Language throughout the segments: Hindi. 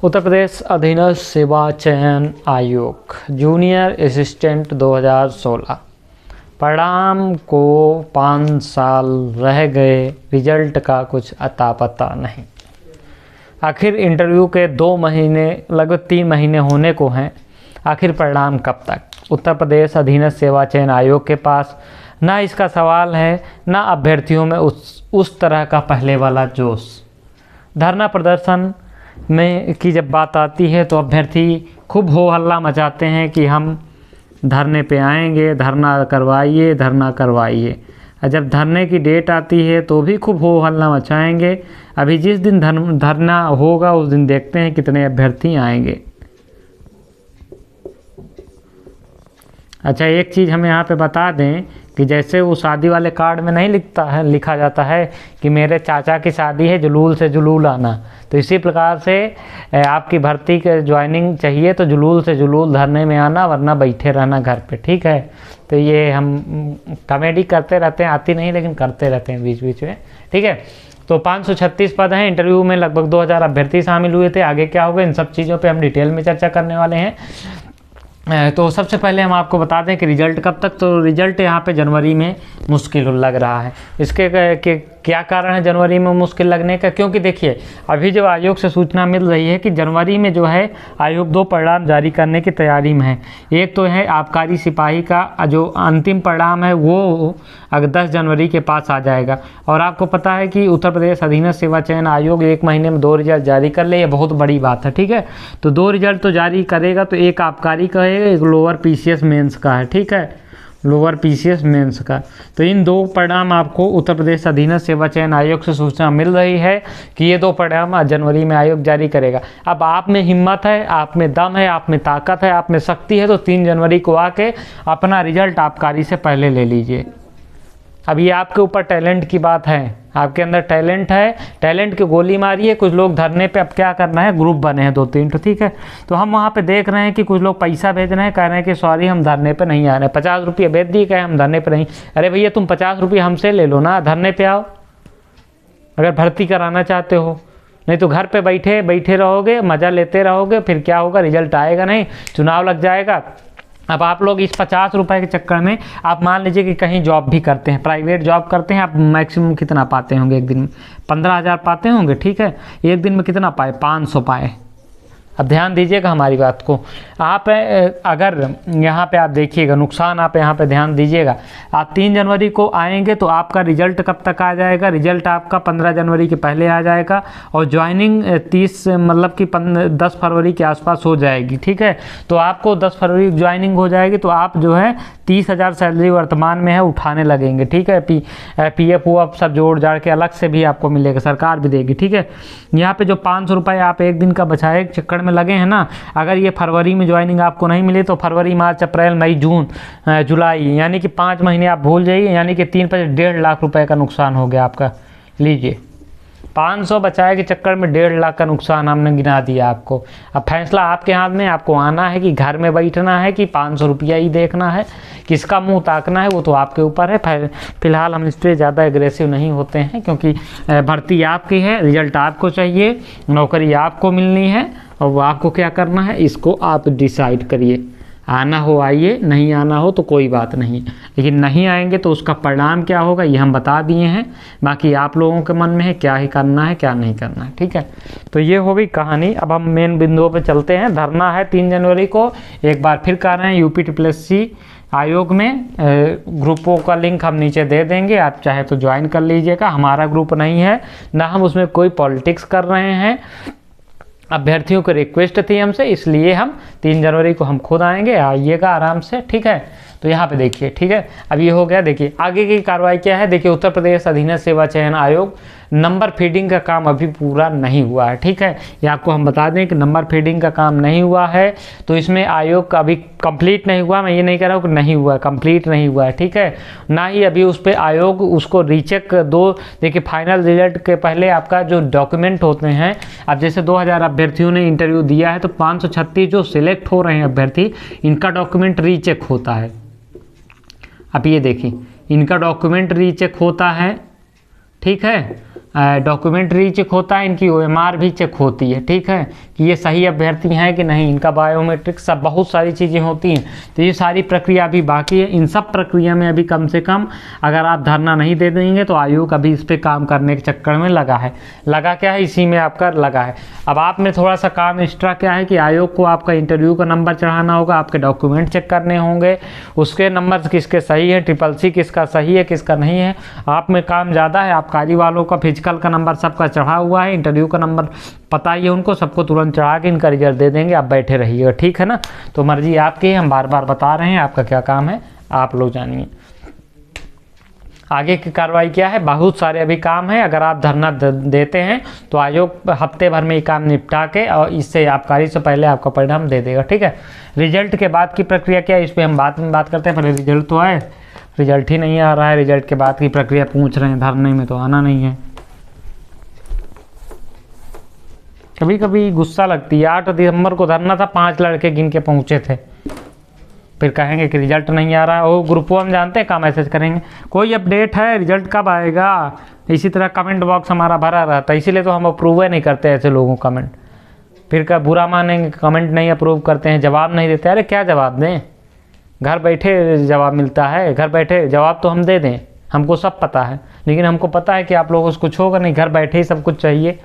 उत्तर प्रदेश अधीनस्थ सेवा चयन आयोग जूनियर असिस्टेंट 2016 परिणाम को 5 साल रह गए, रिजल्ट का कुछ अता पता नहीं। आखिर इंटरव्यू के 2 महीने लगभग 3 महीने होने को हैं, आखिर परिणाम कब तक? उत्तर प्रदेश अधीनस्थ सेवा चयन आयोग के पास ना इसका सवाल है, ना अभ्यर्थियों में उस तरह का पहले वाला जोश। धरना प्रदर्शन में की जब बात आती है तो अभ्यर्थी खूब हो हल्ला मचाते हैं कि हम धरने पे आएंगे, धरना करवाइए, धरना करवाइए। और जब धरने की डेट आती है तो भी खूब हो हल्ला मचाएंगे। अभी जिस दिन धरना होगा उस दिन देखते हैं कितने अभ्यर्थी आएंगे। अच्छा, एक चीज़ हम यहाँ पे बता दें कि जैसे वो शादी वाले कार्ड में नहीं लिखा जाता है कि मेरे चाचा की शादी है, जुलूल से जुलूल आना, तो इसी प्रकार से आपकी भर्ती के ज्वाइनिंग चाहिए तो जुलूल से जुलूल धरने में आना, वरना बैठे रहना घर पे। ठीक है, तो ये हम कॉमेडी करते रहते हैं, आती नहीं लेकिन करते रहते हैं बीच बीच में। ठीक है, तो 536 पद हैं। इंटरव्यू में लगभग 2000 अभ्यर्थी शामिल हुए थे। आगे क्या होगा इन सब चीज़ों पर हम डिटेल में चर्चा करने वाले हैं। तो सबसे पहले हम आपको बता दें कि रिजल्ट कब तक, तो रिजल्ट यहाँ पे जनवरी में मुश्किल लग रहा है। इसके क्या कारण है जनवरी में मुश्किल लगने का? क्योंकि देखिए अभी जो आयोग से सूचना मिल रही है कि जनवरी में जो है आयोग 2 परिणाम जारी करने की तैयारी में है। एक तो है आबकारी सिपाही का जो अंतिम परिणाम है वो अगर 10 जनवरी के पास आ जाएगा। और आपको पता है कि उत्तर प्रदेश अधीनस्थ सेवा चयन आयोग 1 महीने में 2 रिजल्ट जारी कर ले, ये बहुत बड़ी बात है। ठीक है, तो 2 रिजल्ट तो जारी करेगा, तो एक आबकारी का है, एक लोअर पीसीएस मेंस का है। ठीक है, लोअर पीसीएस मेंस का। तो इन 2 परिणाम आपको उत्तर प्रदेश अधीनस्थ सेवा चयन आयोग से सूचना मिल रही है कि ये 2 परिणाम जनवरी में आयोग जारी करेगा। अब आप में हिम्मत है, आप में दम है, आप में ताकत है, आप में शक्ति है, तो 3 जनवरी को आके अपना रिजल्ट आबकारी से पहले ले लीजिए। अब ये आपके ऊपर टैलेंट की बात है, आपके अंदर टैलेंट है, टैलेंट की गोली मारिए। कुछ लोग धरने पे अब क्या करना है, ग्रुप बने हैं 2-3 तो। ठीक है, तो हम वहाँ पे देख रहे हैं कि कुछ लोग पैसा भेज रहे हैं, कह रहे हैं कि सॉरी हम धरने पे नहीं आ रहे, 50 रुपये भेज दिए, कहे हम धरने पे नहीं। अरे भैया तुम 50 रुपये हमसे ले लो ना, धरने पे आओ अगर भर्ती कराना चाहते हो। नहीं तो घर पे बैठे रहोगे, मज़ा लेते रहोगे, फिर क्या होगा, रिजल्ट आएगा नहीं, चुनाव लग जाएगा। अब आप लोग इस 50 रुपए के चक्कर में आप मान लीजिए कि कहीं जॉब भी करते हैं, प्राइवेट जॉब करते हैं, आप मैक्सिमम कितना पाते होंगे एक दिन में? 15,000 पाते होंगे। ठीक है, एक दिन में कितना पाए? 500 पाए। अब ध्यान दीजिएगा हमारी बात को। आप अगर यहाँ पे आप देखिएगा नुकसान, आप यहाँ पे ध्यान दीजिएगा। आप 3 जनवरी को आएंगे तो आपका रिजल्ट कब तक आ जाएगा? रिजल्ट आपका 15 जनवरी के पहले आ जाएगा और ज्वाइनिंग 30 मतलब कि 10 फरवरी के आसपास हो जाएगी। ठीक है, तो आपको 10 फरवरी ज्वाइनिंग हो जाएगी तो आप जो है 30,000 सैलरी वर्तमान में है उठाने लगेंगे। ठीक है, PF वो सब जोड़ जाड़ के अलग से भी आपको मिलेगा, सरकार भी देगी। ठीक है, यहाँ पे जो 500 रुपये आप एक दिन का बचाए चक्कर में लगे हैं ना, अगर ये फरवरी में ज्वाइनिंग आपको नहीं मिले तो फरवरी, मार्च, अप्रैल, मई, जून, जुलाई यानी कि 5 महीने आप भूल जाइए, यानी कि 3-5 लाख रुपए का नुकसान हो गया आपका। लीजिए 500 बचाए के चक्कर में 1.5 लाख का नुकसान हमने गिना दिया आपको। अब फैसला आपके हाथ में, आपको आना है कि घर में बैठना है कि 500 रुपया ही देखना है, किसका मुंह ताकना है, वो तो आपके ऊपर है। फिलहाल हम इस पर ज़्यादा एग्रेसिव नहीं होते हैं क्योंकि भर्ती आपकी है, रिजल्ट आपको चाहिए, नौकरी आपको मिलनी है और वो आपको क्या करना है इसको आप डिसाइड करिए। आना हो आइए, नहीं आना हो तो कोई बात नहीं, लेकिन नहीं आएंगे तो उसका परिणाम क्या होगा ये हम बता दिए हैं। बाकी आप लोगों के मन में है क्या ही करना है क्या नहीं करना है। ठीक है, तो ये हो गई कहानी। अब हम मेन बिंदुओं पे चलते हैं। धरना है 3 जनवरी को, एक बार फिर कह रहे हैं UPSSC आयोग में। ग्रुपों का लिंक हम नीचे दे देंगे, आप चाहे तो ज्वाइन कर लीजिएगा। हमारा ग्रुप नहीं है, ना हम उसमें कोई पॉलिटिक्स कर रहे हैं, अभ्यर्थियों को रिक्वेस्ट थी हमसे, इसलिए हम 3 जनवरी को हम खुद आएंगे, आइएगा आराम से। ठीक है, तो यहाँ पे देखिए। ठीक है, अब ये हो गया। देखिए आगे की कार्रवाई क्या है। देखिए उत्तर प्रदेश अधीनस्थ सेवा चयन आयोग नंबर फीडिंग का काम अभी पूरा नहीं हुआ है। ठीक है, ये आपको हम बता दें कि नंबर फीडिंग का काम नहीं हुआ है, तो इसमें आयोग का अभी कंप्लीट नहीं हुआ। मैं ये नहीं कह रहा हूँ कि नहीं हुआ, कंप्लीट नहीं हुआ है। ठीक है, ना ही अभी उस पर आयोग उसको रीचेक देखिए फाइनल रिजल्ट के पहले आपका जो डॉक्यूमेंट होते हैं, अब जैसे 2000 अभ्यर्थियों ने इंटरव्यू दिया है तो 536 जो सिलेक्ट हो रहे हैं अभ्यर्थी, इनका डॉक्यूमेंट रीचेक होता है। अब ये देखिए इनका डॉक्यूमेंट रीचेक होता है। ठीक है, डॉक्यूमेंट्री चेक होता है, इनकी OMR भी चेक होती है, ठीक है, कि ये सही अभ्यर्थी हैं कि नहीं, इनका बायोमेट्रिक, सब बहुत सारी चीज़ें होती हैं। तो ये सारी प्रक्रिया अभी बाकी है। इन सब प्रक्रिया में अभी कम से कम अगर आप धरना नहीं दे देंगे तो आयोग अभी इस पर काम करने के चक्कर में लगा है। लगा क्या है, इसी में आपका लगा है। अब आप में थोड़ा सा काम एक्स्ट्रा क्या है कि आयोग को आपका इंटरव्यू का नंबर चढ़ाना होगा, आपके डॉक्यूमेंट चेक करने होंगे, उसके नंबर किसके सही है, CCC किसका सही है किसका नहीं है। आप में काम ज़्यादा है। आबकारी वालों का फिजिकल का नंबर सबका चढ़ा हुआ है, इंटरव्यू का नंबर पता ही है उनको, सबको तुरंत चढ़ा के इनका रिजल्ट दे देंगे, आप बैठे रहिएगा, ठीक है ना। तो मर्जी आपकी है, हम बार बार बता रहे हैं आपका क्या काम है, आप लोग जानिए। आगे की कार्रवाई क्या है, बहुत सारे अभी काम है। अगर आप धरना देते हैं तो आयोग हफ्ते भर में ये काम निपटा के और इससे आबकारी से पहले आपका परिणाम दे देगा, ठीक है। रिजल्ट के बाद की प्रक्रिया क्या है, इस पर हम बाद में बात करते हैं। पहले रिजल्ट तो आए, रिजल्ट ही नहीं आ रहा है, रिजल्ट के बाद की प्रक्रिया पूछ रहे हैं, धरने में तो आना नहीं है। कभी कभी गुस्सा लगती है। 8 दिसंबर को धरना था, 5 लड़के गिन के पहुँचे थे, फिर कहेंगे कि रिजल्ट नहीं आ रहा है। वो ग्रुप हम जानते हैं, क्या मैसेज करेंगे, कोई अपडेट है, रिजल्ट कब आएगा। इसी तरह कमेंट बॉक्स हमारा भरा रहता है, इसीलिए तो हम अप्रूव नहीं करते ऐसे लोगों को कमेंट। फिर क्या बुरा मानेंगे, कमेंट नहीं अप्रूव करते हैं, जवाब नहीं देते। अरे क्या जवाब दें, घर बैठे जवाब मिलता है, घर बैठे जवाब तो हम दे दें, हमको सब पता है, लेकिन हमको पता है कि आप लोगों को कुछ होगा नहीं, घर बैठे ही सब कुछ चाहिए,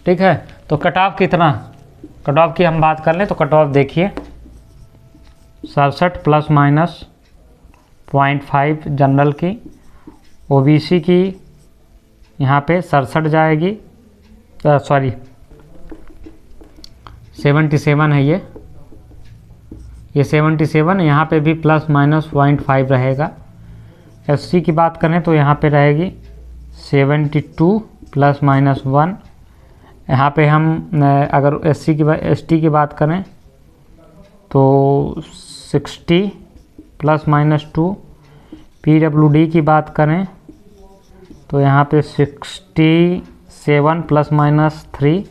ठीक है। तो कट ऑफ कितना, कट ऑफ की हम बात कर लें तो कट ऑफ देखिए 67 ±0.5 जनरल की, OBC की यहाँ पे 67 जाएगी, सॉरी 77 है ये 77, यहाँ पे भी ±0.5 रहेगा। SC की बात करें तो यहाँ पे रहेगी 72 ±1। यहाँ पे हम अगर ST की बात करें तो 60 ±2। PWD की बात करें तो यहाँ पे 67 ±3।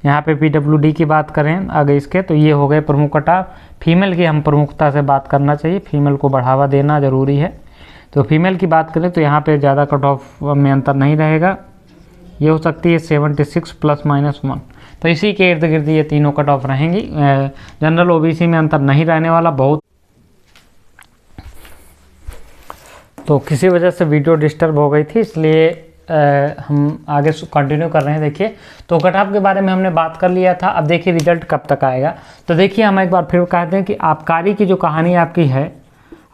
यहाँ पे PWD की बात करें आगे इसके तो ये हो गए प्रमुख कट ऑफ। फीमेल की हम प्रमुखता से बात करना चाहिए, फीमेल को बढ़ावा देना ज़रूरी है। तो फीमेल की बात करें तो यहाँ पे ज़्यादा कट ऑफ में अंतर नहीं रहेगा, ये हो सकती है 76 ±1। तो इसी के इर्द गिर्द ये तीनों कट ऑफ रहेंगी। जनरल OBC में अंतर नहीं रहने वाला बहुत। तो किसी वजह से वीडियो डिस्टर्ब हो गई थी, इसलिए हम आगे कंटिन्यू कर रहे हैं। देखिए, तो कट ऑफ के बारे में हमने बात कर लिया था। अब देखिए रिजल्ट कब तक आएगा। तो देखिए हम एक बार फिर कहते हैं कि आबकारी की जो कहानी आपकी है,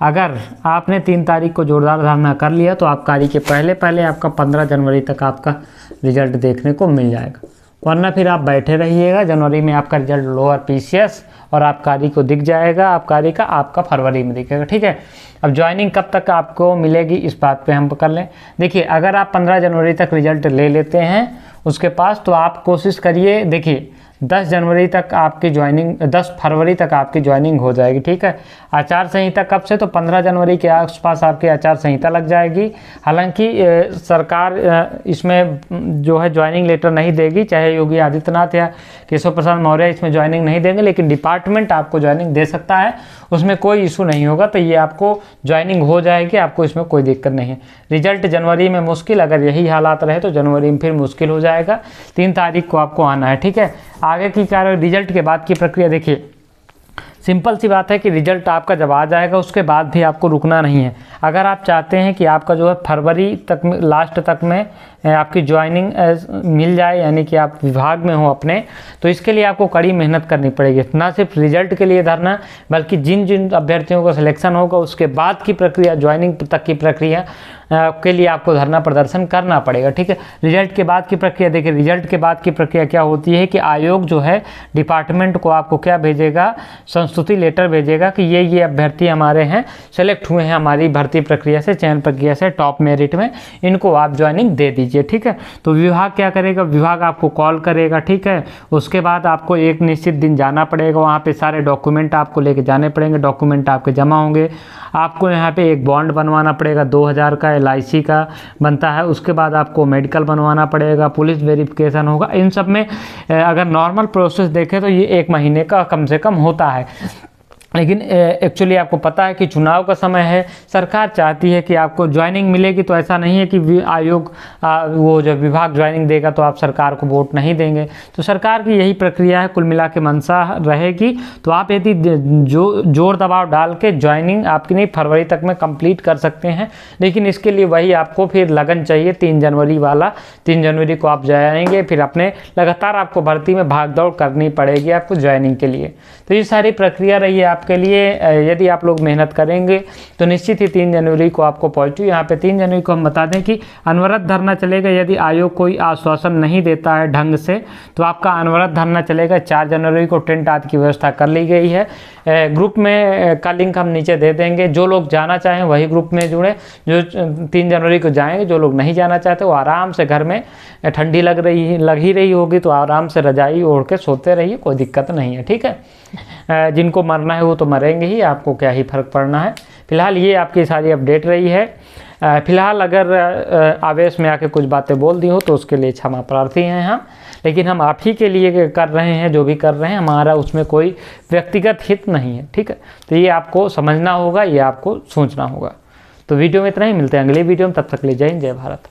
अगर आपने 3 तारीख को जोरदार धरना कर लिया तो आबकारी के पहले आपका 15 जनवरी तक आपका रिजल्ट देखने को मिल जाएगा, वरना फिर आप बैठे रहिएगा। जनवरी में आपका रिजल्ट लोअर PCS और आबकारी को दिख जाएगा, आबकारी का आपका फरवरी में दिखेगा, ठीक है। अब ज्वाइनिंग कब तक आपको मिलेगी इस बात पे हम कर लें। देखिए अगर आप 15 जनवरी तक रिजल्ट ले लेते हैं उसके पास, तो आप कोशिश करिए, देखिए 10 जनवरी तक आपकी ज्वाइनिंग, 10 फरवरी तक आपकी ज्वाइनिंग हो जाएगी, ठीक है। आचार संहिता कब से, तो 15 जनवरी के आसपास आपकी आचार संहिता लग जाएगी। हालांकि सरकार इसमें जो है ज्वाइनिंग लेटर नहीं देगी, चाहे योगी आदित्यनाथ या केशव प्रसाद मौर्य इसमें ज्वाइनिंग नहीं देंगे, लेकिन डिपार्टमेंट आपको ज्वाइनिंग दे सकता है, उसमें कोई इशू नहीं होगा। तो ये आपको ज्वाइनिंग हो जाएगी, आपको इसमें कोई दिक्कत नहीं है। रिजल्ट जनवरी में मुश्किल, अगर यही हालात रहे तो जनवरी में फिर मुश्किल हो जाएगा। 3 तारीख को आपको आना है, ठीक है। आगे की कार्य रिजल्ट के बाद की प्रक्रिया देखिए, सिंपल सी बात है कि रिजल्ट आपका जब आ जाएगा उसके बाद भी आपको रुकना नहीं है। अगर आप चाहते हैं कि आपका जो है फरवरी तक में, लास्ट तक में आपकी ज्वाइनिंग मिल जाए, यानी कि आप विभाग में हो अपने, तो इसके लिए आपको कड़ी मेहनत करनी पड़ेगी। ना सिर्फ रिजल्ट के लिए धरना, बल्कि जिन जिन अभ्यर्थियों का सिलेक्शन होगा उसके बाद की प्रक्रिया, ज्वाइनिंग तक की प्रक्रिया के लिए आपको धरना प्रदर्शन करना पड़ेगा, ठीक है। रिजल्ट के बाद की प्रक्रिया देखिए, रिजल्ट के बाद की प्रक्रिया क्या होती है कि आयोग जो है डिपार्टमेंट को आपको क्या भेजेगा, संस्तुति लेटर भेजेगा कि ये अभ्यर्थी हमारे हैं, सेलेक्ट हुए हैं हमारी भर्ती प्रक्रिया से, चयन प्रक्रिया से, टॉप मेरिट में, इनको आप ज्वाइनिंग दे दीजिए, ठीक है। तो विभाग क्या करेगा, विभाग आपको कॉल करेगा, ठीक है। उसके बाद आपको एक निश्चित दिन जाना पड़ेगा, वहाँ पे सारे डॉक्यूमेंट आपको लेके जाने पड़ेंगे, डॉक्यूमेंट आपके जमा होंगे। आपको यहाँ पे एक बॉन्ड बनवाना पड़ेगा, 2000 का LIC का बनता है। उसके बाद आपको मेडिकल बनवाना पड़ेगा, पुलिस वेरिफिकेशन होगा। इन सब में अगर नॉर्मल प्रोसेस देखें तो ये 1 महीने का कम से कम होता है। लेकिन एक्चुअली आपको पता है कि चुनाव का समय है, सरकार चाहती है कि आपको ज्वाइनिंग मिलेगी, तो ऐसा नहीं है कि आयोग वो जब विभाग ज्वाइनिंग देगा तो आप सरकार को वोट नहीं देंगे। तो सरकार की यही प्रक्रिया है, कुल मिला के मंशा रहेगी। तो आप यदि जोर दबाव डाल के ज्वाइनिंग आपकी नहीं फरवरी तक में कंप्लीट कर सकते हैं, लेकिन इसके लिए वही आपको फिर लगन चाहिए 3 जनवरी वाला। 3 जनवरी को आप जाएंगे, फिर अपने लगातार आपको भर्ती में भाग दौड़ करनी पड़ेगी आपको ज्वाइनिंग के लिए। तो ये सारी प्रक्रिया रही है आपके लिए। यदि आप लोग मेहनत करेंगे तो निश्चित ही 3 जनवरी को आपको पॉजिटिव। यहाँ पे 3 जनवरी को हम बता दें कि अनवरत धरना चलेगा। यदि आयोग कोई आश्वासन नहीं देता है ढंग से तो आपका अनवरत धरना चलेगा। 4 जनवरी को टेंट आदि की व्यवस्था कर ली गई है। ग्रुप में का लिंक हम नीचे दे देंगे। जो लोग जाना चाहें वही ग्रुप में जुड़े, जो 3 जनवरी को जाएंगे। जो लोग नहीं जाना चाहते वो आराम से घर में, ठंडी लग ही रही होगी तो आराम से रजाई ओढ़ के सोते रहिए, कोई दिक्कत नहीं है, ठीक है। जिनको मरना है वो तो मरेंगे ही, आपको क्या ही फर्क पड़ना है। फिलहाल ये आपकी सारी अपडेट रही है। फिलहाल अगर आवेश में आके कुछ बातें बोल दी हो तो उसके लिए क्षमा प्रार्थी हैं हम, लेकिन हम आप ही के लिए कर रहे हैं। जो भी कर रहे हैं हमारा उसमें कोई व्यक्तिगत हित नहीं है, ठीक है। तो ये आपको समझना होगा, ये आपको सोचना होगा। तो वीडियो में इतना ही, मिलते हैं अगले वीडियो में। तब तक के लिए जय हिंद, जय भारत।